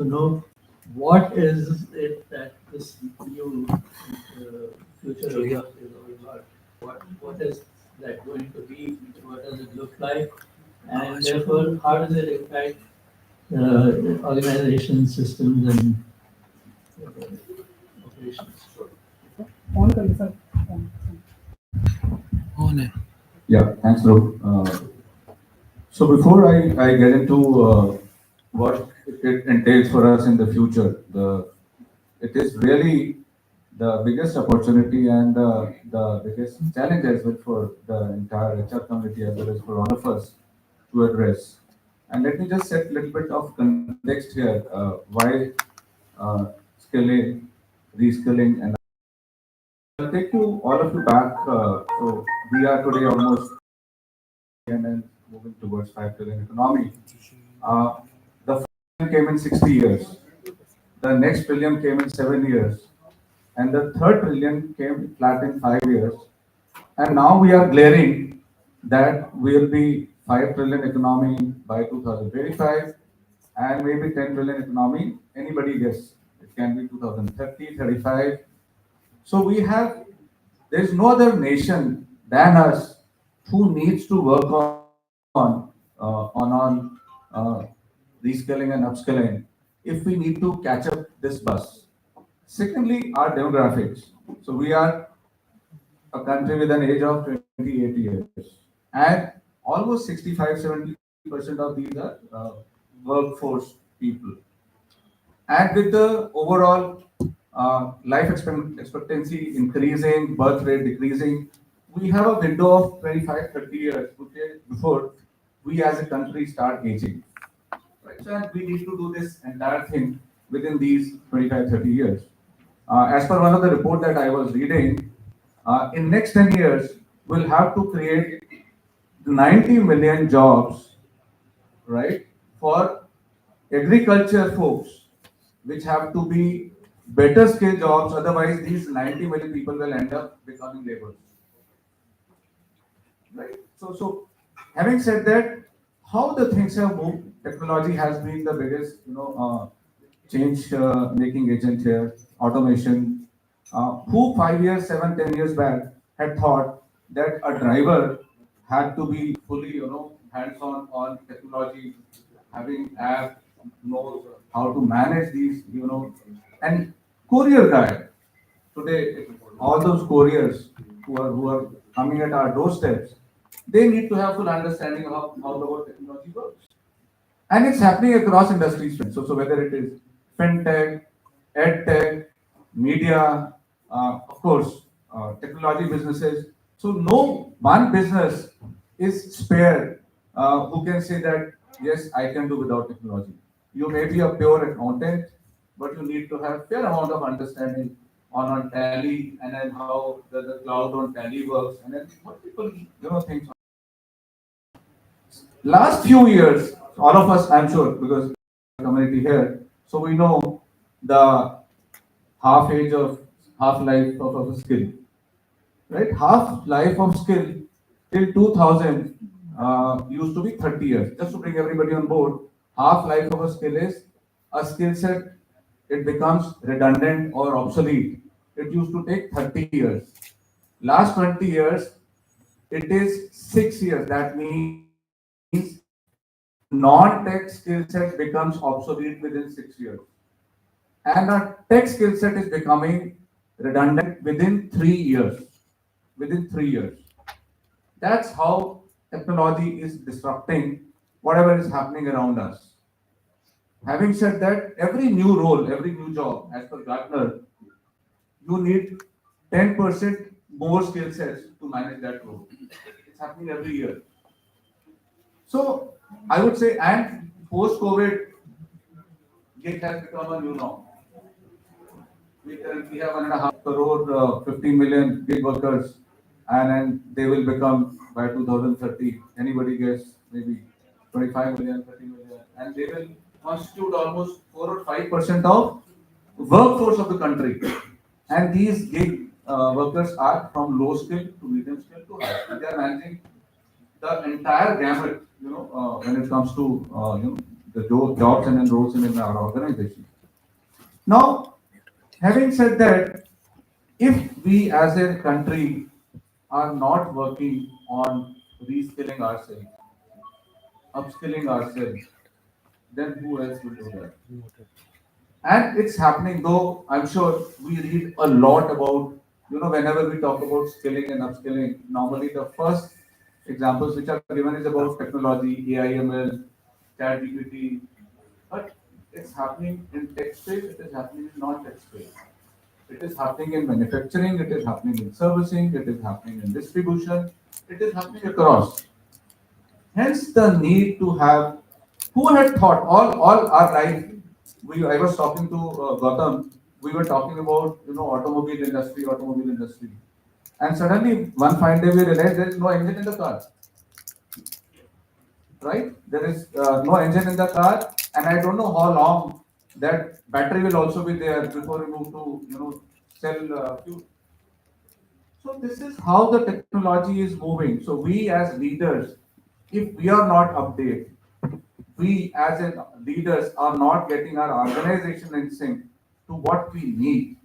to know what is it that this new future of work is all about. What is that going to be? What does it look like? And therefore, how does it impact organization systems and operations? On कर sir On है. Yeah, thanks, Dhruv. So before I get into what it entails for us in the future, it is really the biggest opportunity and the biggest challenge as well for the entire HR community as well as for all of us to address. And let me just set a little bit of context here, why skilling, reskilling, and I'll take you all of you back. So we are today almost and moving towards 5 trillion economy. Uh, the first trillion came in 60 years. The next trillion came in 7 years. And the third trillion came flat in 5 years. And now we are glaring that we will be 5 trillion economy by 2025 and maybe 10 trillion economy. Anybody guess? It can be 2030, 35. So we have, there is no other nation than us who needs to work on reskilling and upskilling if we need to catch up this bus. Secondly, our demographics. So we are a country with an age of 28 years, and almost 65-70% of these are workforce people. And with the overall life expectancy increasing, birth rate decreasing, we have a window of 25-30 years, okay, before we as a country start aging. Right? So and we need to do this entire thing within these 25-30 years. As per one of the report that I was reading, in next 10 years, we'll have to create 90 million jobs, right, for agriculture folks, which have to be better skill jobs. Otherwise, these 90 million people will end up becoming laborers. Right. So having said that, how the things have moved, technology has been the biggest, change making agent here. Automation. Who 5 years, 7, 10 years back had thought that a driver had to be fully, hands-on on technology, having app, knows how to manage these, and courier guy today, all those couriers who are coming at our doorsteps, they need to have full understanding of how the whole technology works. And it's happening across industries. So whether it is fintech, edtech, media, of course, technology businesses. So no one business is spared who can say that yes, I can do without technology. You may be a pure accountant, but you need to have fair amount of understanding on Tally and then how the cloud on Tally works and then multiple things. Last few years, all of us, I'm sure, because community here, so we know the half life of a skill, right? Half life of skill till 2000 used to be 30 years. Just to bring everybody on board, half life of a skill is a skill set. It becomes redundant or obsolete. It used to take 30 years. Last 20 years, it is 6 years. That means non-tech skill set becomes obsolete within 6 years. And a tech skill set is becoming redundant within 3 years. Within 3 years. That's how technology is disrupting whatever is happening around us. Having said that, every new role, every new job, as per Gartner, you need 10% more skill sets to manage that role. It's happening every year. So I would say, and post-COVID, gig has become a new norm. We currently have 1.5 crore, 15 million gig workers, and then they will become by 2030. Anybody guess? Maybe 25 million, 30 million, and they will constitute almost 4 or 5% of workforce of the country. And these gig workers are from low skill to medium skill to high skill. They are managing the entire gamut, when it comes to jobs and roles in our organization. Now, having said that, if we as a country are not working on reskilling ourselves, upskilling ourselves, then who else will do that? And it's happening, though I'm sure we read a lot about, whenever we talk about skilling and upskilling, normally the first examples which are given is about technology, AI, ML, chat GPT, but it's happening in tech space, it is happening in non-tech space. It is happening in manufacturing, it is happening in servicing, it is happening in distribution, it is happening across. Hence the need to have, who had thought all our life, I was talking to Gautam, we were talking about, automobile industry. And suddenly one fine day we realized there is no engine in the car, right? There is no engine in the car, and I don't know how long that battery will also be there before we move to, cell fuel. So this is how the technology is moving. So we as leaders, if we are not updated, we as in leaders are not getting our organization in sync to what we need,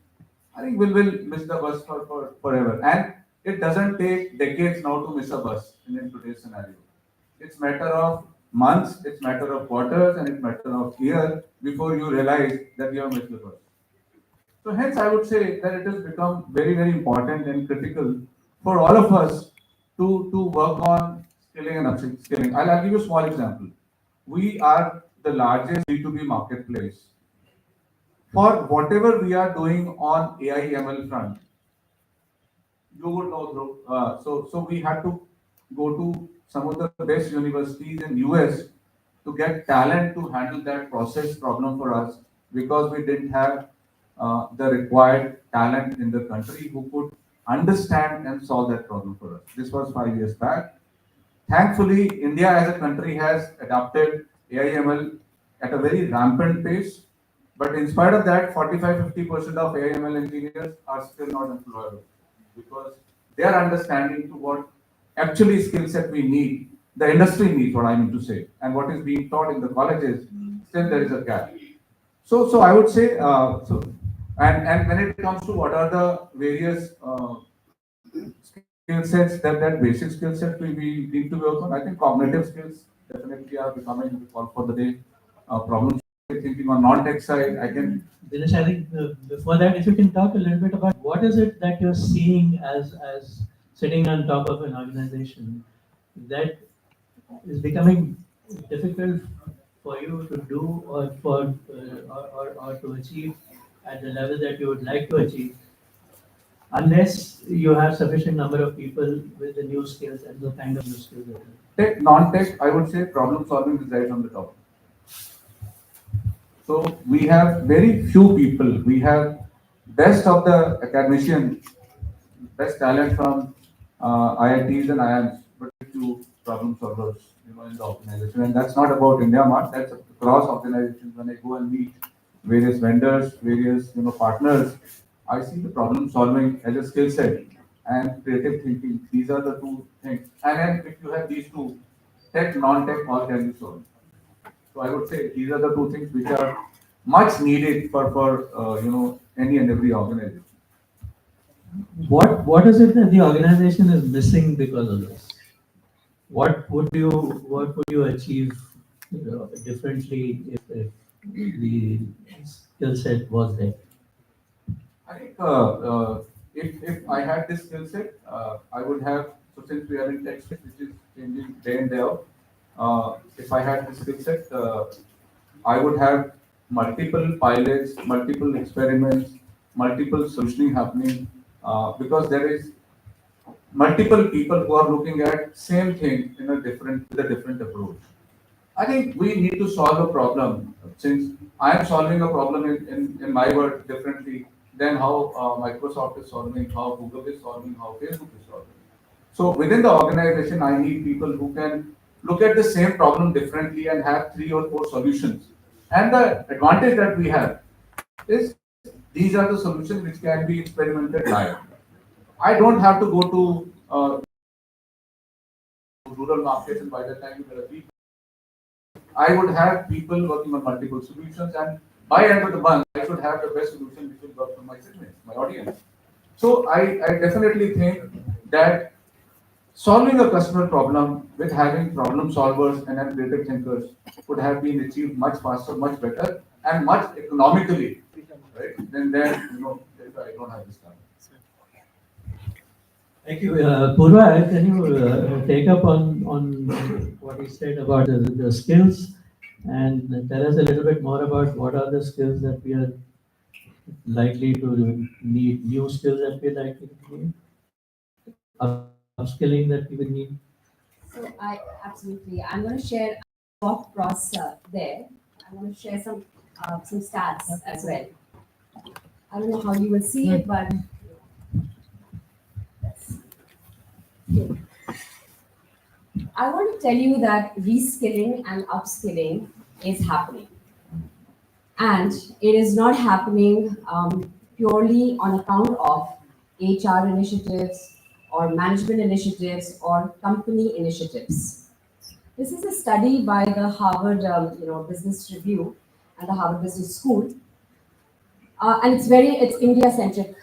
I think we will miss the bus for forever. And it doesn't take decades now to miss a bus in today's scenario. It's matter of months, it's matter of quarters, and it's matter of years before you realize that you have missed the bus. So hence I would say that it has become very, very important and critical for all of us to work on skilling and upskilling. I'll give you a small example. We are the largest B2B marketplace. For whatever we are doing on AI ML front, you would know, so we had to go to some of the best universities in US to get talent to handle that process problem for us because we didn't have the required talent in the country who could understand and solve that problem for us. This was 5 years back. Thankfully, India as a country has adopted AI/ML at a very rampant pace. But in spite of that, 45-50% of AI/ML engineers are still not employable because their understanding to what actually skill set we need, the industry needs, what I mean to say, and what is being taught in the colleges, still there is a gap. So I would say, and when it comes to what are the various skill sets, that basic skill set we need to work on, I think cognitive skills definitely are becoming the call for the day. Problem thinking on non-tech side, I can. Dinesh, I think before that, if you can talk a little bit about what is it that you're seeing as sitting on top of an organization that is becoming difficult for you to do or or to achieve at the level that you would like to achieve, unless you have sufficient number of people with the new skills and the kind of new skills that are. Tech, non-tech, I would say problem solving is right on the top. So we have very few people. We have best of the academicians, best talent from IITs and IIMs, but few problem solvers, in the organization. And that's not about India Mart. That's across organizations. When I go and meet various vendors, various partners, I see the problem solving as a skill set and creative thinking. These are the two things. And then if you have these two, tech, non-tech, all can be solved. So I would say these are the two things which are much needed for any and every organization. What is it that the organization is missing because of this? What would you achieve differently if the skill set was there? I think if I had this skill set, I would have. So since we are in tech space, which is changing day in day out, if I had this skill set, I would have multiple pilots, multiple experiments, multiple solutioning happening, because there is multiple people who are looking at same thing in a different with a different approach. I think we need to solve a problem. Since I am solving a problem in my world differently than how Microsoft is solving, how Google is solving, how Facebook is solving. So within the organization, I need people who can look at the same problem differently and have 3 or 4 solutions. And the advantage that we have is these are the solutions which can be experimented live. I don't have to go to rural markets, and by the time there are people I would have people working on multiple solutions, and by end of the month, I should have the best solution which will work for my segment, my audience. So I definitely think that solving a customer problem with having problem solvers and analytic thinkers could have been achieved much faster, much better, and much economically, right? Then if I don't have this time. Thank you. Purva, can you take up on what he said about the skills and tell us a little bit more about what are the skills that we are likely to need, new skills that we're likely to need, upskilling that we would need? So I absolutely, I'm going to share thought process there. I'm going to share some stats as well. I don't know how you will see it, but I want to tell you that reskilling and upskilling is happening. And it is not happening purely on account of HR initiatives or management initiatives or company initiatives. This is a study by the Harvard Business Review and the Harvard Business School, and it's India-centric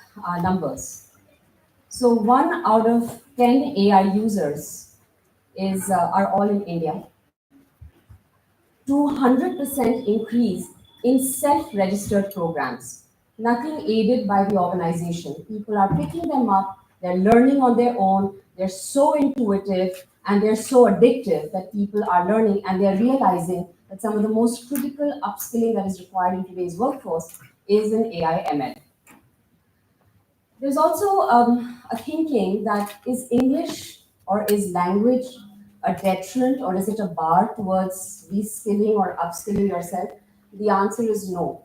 numbers. So 1 out of 10 AI users are all in India. 200% increase in self-registered programs, nothing aided by the organization. People are picking them up, they're learning on their own, they're so intuitive and they're so addictive that people are learning and they're realizing that some of the most critical upskilling that is required in today's workforce is in AI ML. There's also a thinking that is English or is language a deterrent or is it a bar towards reskilling or upskilling yourself? The answer is no.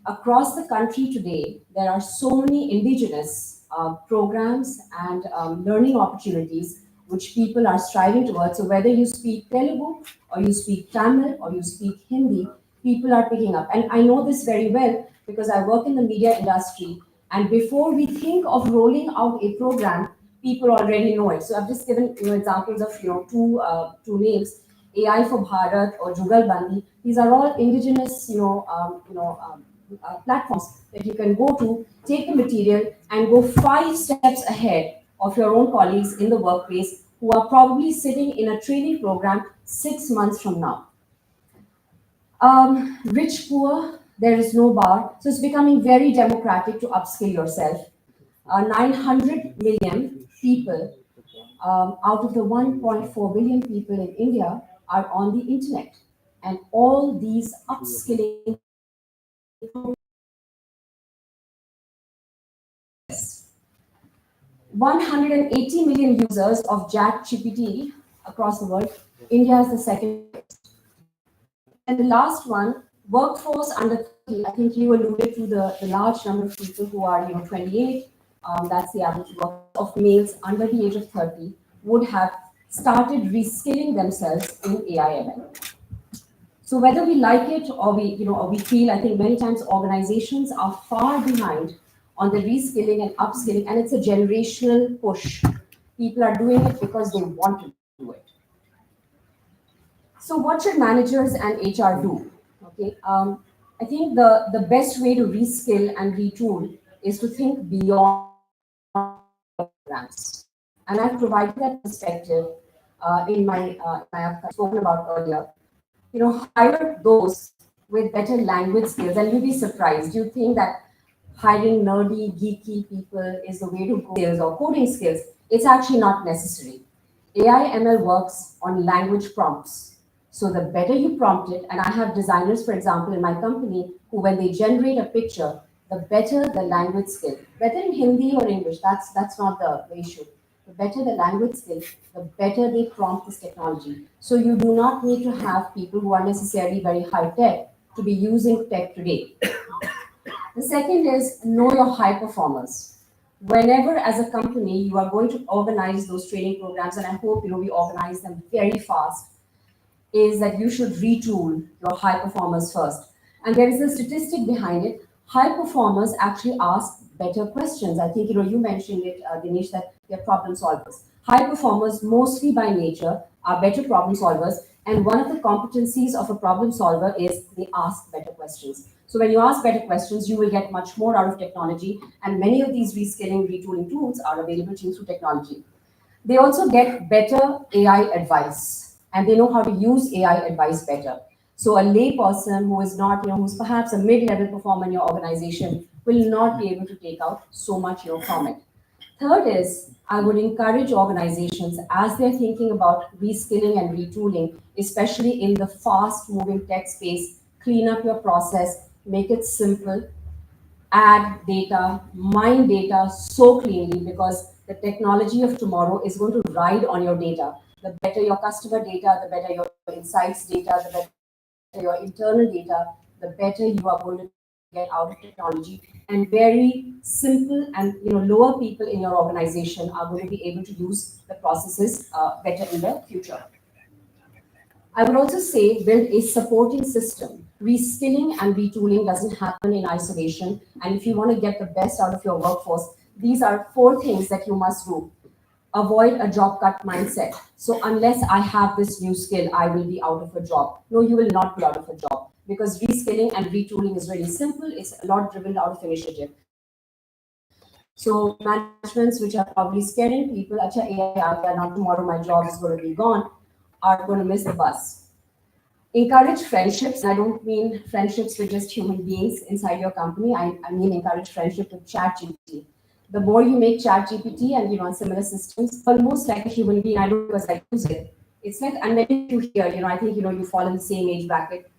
Across the country today, there are so many indigenous programs and learning opportunities which people are striving towards. So whether you speak Telugu or you speak Tamil or you speak Hindi, people are picking up. And I know this very well because I work in the media industry. And before we think of rolling out a program, people already know it. So I've just given examples of two names, AI for Bharat or Jugal Bandi. These are all indigenous platforms that you can go to, take the material, and go 5 steps ahead of your own colleagues in the workplace who are probably sitting in a training program 6 months from now. Rich, poor, there is no bar. So it's becoming very democratic to upskill yourself. 900 million people out of the 1.4 billion people in India are on the internet. And all these upskilling 180 million users of ChatGPT across the world. India is the second. And the last one, workforce under 30. I think you alluded to the large number of people who are 28. That's the average work of males under the age of 30 would have started reskilling themselves in AI/ML. So whether we like it or we feel, I think many times organizations are far behind on the reskilling and upskilling, and it's a generational push. People are doing it because they want to do it. So what should managers and HR do? Okay, I think the best way to reskill and retool is to think beyond programs. And I've provided that perspective in my I've spoken about earlier. Hire those with better language skills, and you'll be surprised. You think that hiring nerdy, geeky people is the way to go skills or coding skills. It's actually not necessary. AI ML works on language prompts. So the better you prompt it, and I have designers, for example, in my company, who when they generate a picture, the better the language skill. Whether in Hindi or English, that's not the issue. The better the language skill, the better they prompt this technology. So you do not need to have people who are necessarily very high tech to be using tech today. The second is know your high performers. Whenever as a company you are going to organize those training programs, and I hope we organize them very fast, is that you should retool your high performers first. And there is a statistic behind it. High performers actually ask better questions. I think you mentioned it, Dinesh, that they're problem solvers. High performers, mostly by nature, are better problem solvers. And one of the competencies of a problem solver is they ask better questions. So when you ask better questions, you will get much more out of technology. And many of these reskilling, retooling tools are available to you through technology. They also get better AI advice and they know how to use AI advice better. So a lay person who is not, who's perhaps a mid-level performer in your organization will not be able to take out so much, from it. Third is, I would encourage organizations as they're thinking about reskilling and retooling, especially in the fast moving tech space, clean up your process, make it simple, add data, mine data so cleanly because the technology of tomorrow is going to ride on your data. The better your customer data, the better your insights data, the better your internal data, the better you are going to get out of technology. And very simple and lower people in your organization are going to be able to use the processes better in the future. I would also say build a supporting system. Reskilling and retooling doesn't happen in isolation. And if you want to get the best out of your workforce, these are four things that you must do. Avoid a job cut mindset. So unless I have this new skill, I will be out of a job. No, you will not be out of a job because reskilling and retooling is really simple. It's a lot driven out of initiative. So managements which are probably scaring people, acha AI aa gaya, now tomorrow my job is going to be gone, are going to miss the bus. Encourage friendships. I don't mean friendships with just human beings inside your company. I mean encourage friendship with ChatGPT. The more you make ChatGPT and similar systems, almost like a human being. I don't because I use it. It's like, and then you hear, I think you fall in the same age bracket.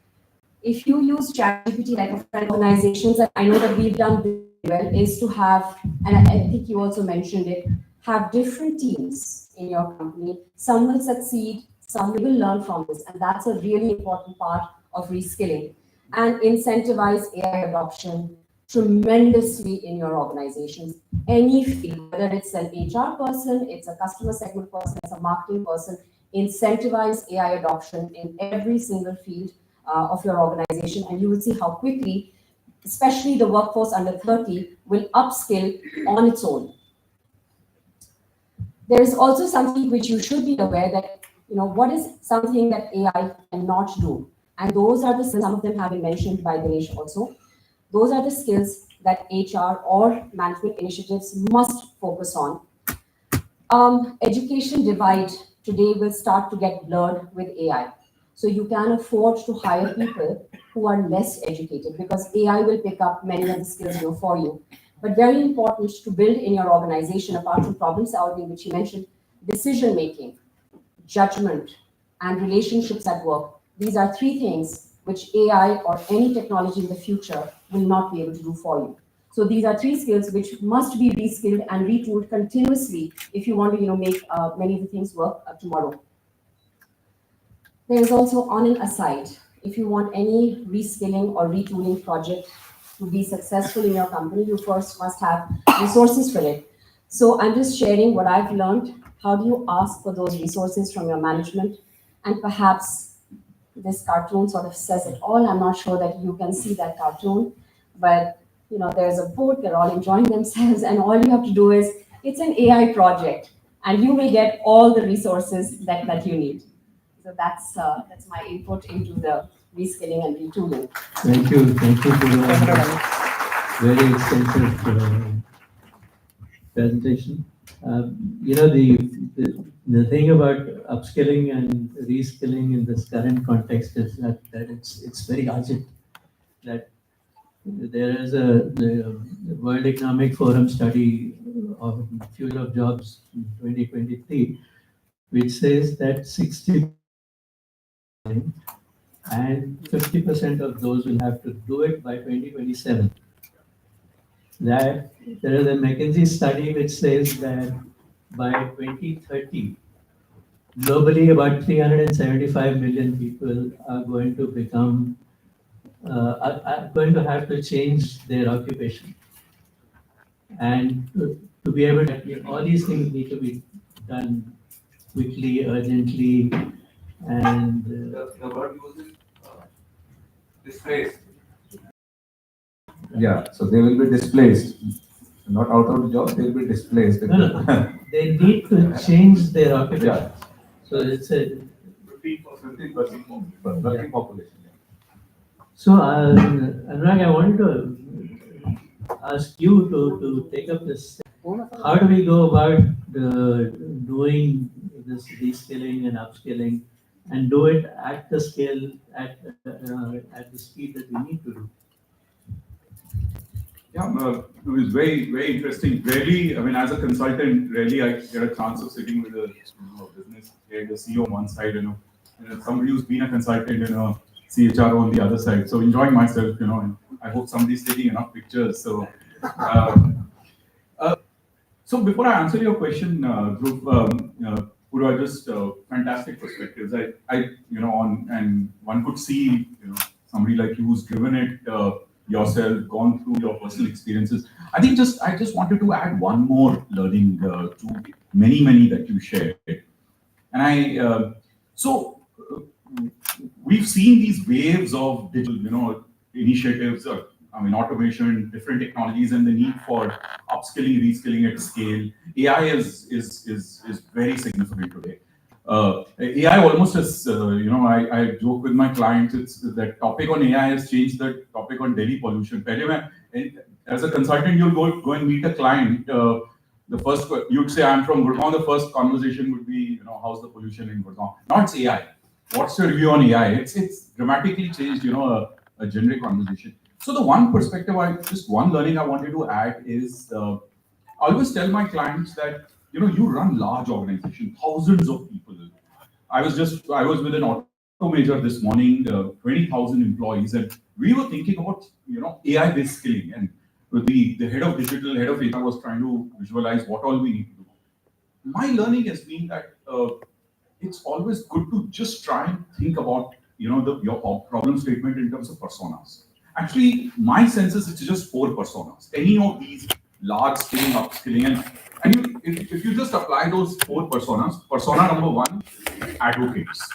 If you use ChatGPT like a friend organizations, and I know that we've done very well, is to have, and I think you also mentioned it, have different teams in your company. Some will succeed, some will learn from this, and that's a really important part of reskilling. And incentivize AI adoption tremendously in your organizations. Any field, whether it's an HR person, it's a customer segment person, it's a marketing person, incentivize AI adoption in every single field of your organization, and you will see how quickly, especially the workforce under 30, will upskill on its own. There is also something which you should be aware that, what is something that AI cannot do? And those are the, some of them have been mentioned by Dinesh also. Those are the skills that HR or management initiatives must focus on. Education divide today will start to get blurred with AI. So you can afford to hire people who are less educated because AI will pick up many of the skills for you. But very important to build in your organization, apart from problem solving, which you mentioned, decision making, judgment, and relationships at work. These are three things which AI or any technology in the future will not be able to do for you. So these are three skills which must be reskilled and retooled continuously if you want to, make many of the things work tomorrow. There is also on an aside, if you want any reskilling or retooling project to be successful in your company, you first must have resources for it. So I'm just sharing what I've learned. How do you ask for those resources from your management? And perhaps this cartoon sort of says it all. I'm not sure that you can see that cartoon, but there's a boat, they're all enjoying themselves, and all you have to do is it's an AI project, and you will get all the resources that you need. So that's my input into the reskilling and retooling. Thank you for the very extensive presentation. The thing about upskilling and reskilling in this current context is that it's very urgent. That there is the World Economic Forum study of future of jobs in 2023, which says that 60% and 50% of those will have to do it by 2027. That there is a McKinsey study which says that by 2030, globally about 375 million people are going to become, are going to have to change their occupation. And to be able to, all these things need to be done quickly, urgently, and The word used is displaced. Yeah, so they will be displaced. not out of the job, they'll be displaced. No, no, they need to change their occupation. So it's a, 15% working population. so Anurag, I wanted to ask you to take up this. How do we go about doing this reskilling and upskilling and do it at the scale, at the speed that we need to do? Yeah, it was very interesting. Really, I mean, as a consultant, really, I get a chance of sitting with a business head, the CEO on one side, and somebody who's been a consultant, CHRO on the other side. So enjoying myself, and I hope somebody's taking enough pictures. So, so before I answer your question, Dhruv, Purva, just fantastic perspectives. And one could see, somebody like you who's driven it. Yourself, gone through your personal experiences. I just wanted to add one more learning to many that you shared. And we've seen these waves of digital, initiatives. Automation, different technologies, and the need for upskilling, reskilling at scale. AI is very significant today. AI almost has, I joke with my clients, it's that topic on AI has changed the topic on Delhi pollution. As a consultant, you'll go and meet a client. The first, you'd say, I'm from Gurgaon. The first conversation would be, how's the pollution in Gurgaon? Now it's AI. What's your view on AI? It's dramatically changed, a generic conversation. So the one perspective, one learning I wanted to add is, I always tell my clients that, you run large organizations, thousands of people. I was with an auto major this morning, 20,000 employees, and we were thinking about, AI-based skilling. And the head of digital, head of HR was trying to visualize what all we need to do. My learning has been that it's always good to just try and think about, your problem statement in terms of personas. Actually, my sense is it's just 4 personas. Any of these large scaling, upskilling, and if you just apply those 4 personas, persona number 1, advocates.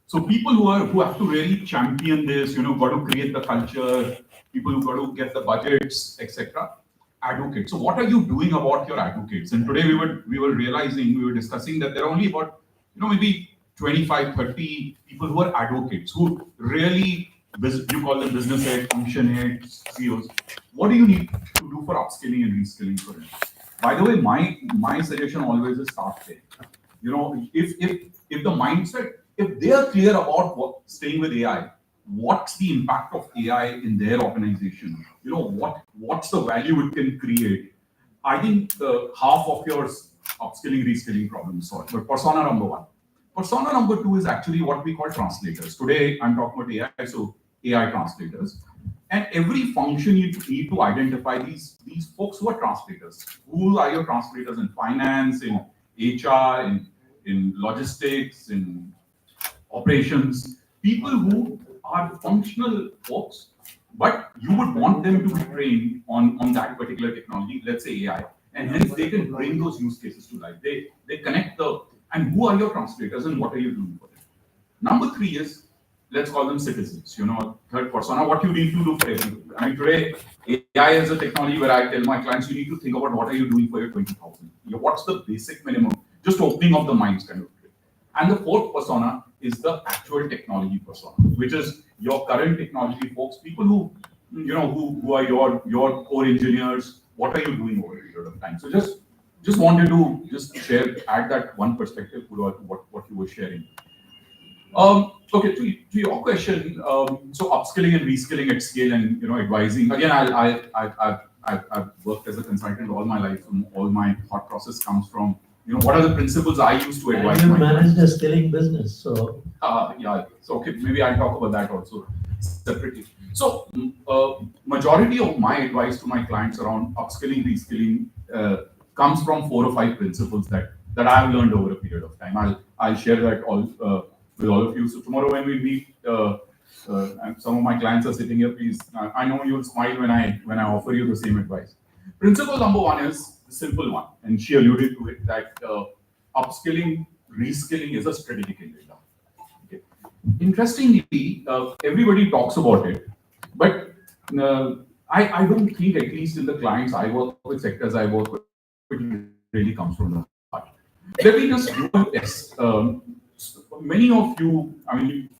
So people who have to really champion this, got to create the culture, people who got to get the budgets, etc. Advocates. So what are you doing about your advocates? And today we were realizing, we were discussing that there are only about, maybe 25, 30 people who are advocates, who really, you call them business head, function heads, CEOs. What do you need to do for upskilling and reskilling for them? By the way, my suggestion always is start there. If the mindset, if they are clear about staying with AI, what's the impact of AI in their organization? What's the value it can create? I think half of your upskilling, reskilling problem is solved. But persona number 1. Persona number 2 is actually what we call translators. Today, I'm talking about AI, so AI translators. And every function you need to identify these folks who are translators. Who are your translators in finance, in HR, in logistics, in operations? People who are functional folks, but you would want them to be trained on that particular technology, let's say AI, and hence they can bring those use cases to life. They connect and who are your translators and what are you doing for them? Number 3 is, let's call them citizens, third persona, what you need to do for everything. I mean, today, AI is a technology where I tell my clients, you need to think about what are you doing for your 20,000. What's the basic minimum? Just opening of the minds kind of. And the 4th persona is the actual technology persona, which is your current technology folks, people who are your core engineers. What are you doing over a period of time? So just wanted to add that one perspective to what you were sharing. Okay, to your question, so upskilling and reskilling at scale and advising. Again, I've worked as a consultant all my life, and all my thought process comes from what are the principles I use to advise. And you manage the skilling business, so yeah. So okay, maybe I'll talk about that also separately. So majority of my advice to my clients around upskilling, reskilling comes from 4 or 5 principles that I have learned over a period of time. I'll share that all with all of you. So tomorrow when we meet, and some of my clients are sitting here, please, I know you'll smile when I offer you the same advice. Principle number 1 is the simple one, and she alluded to it, that upskilling, reskilling is a strategic agenda. Okay. Interestingly, everybody talks about it, but I don't think, at least in the clients I work with, sectors I work with, it really comes from the heart. Let me just do a test. Many of you, I mean,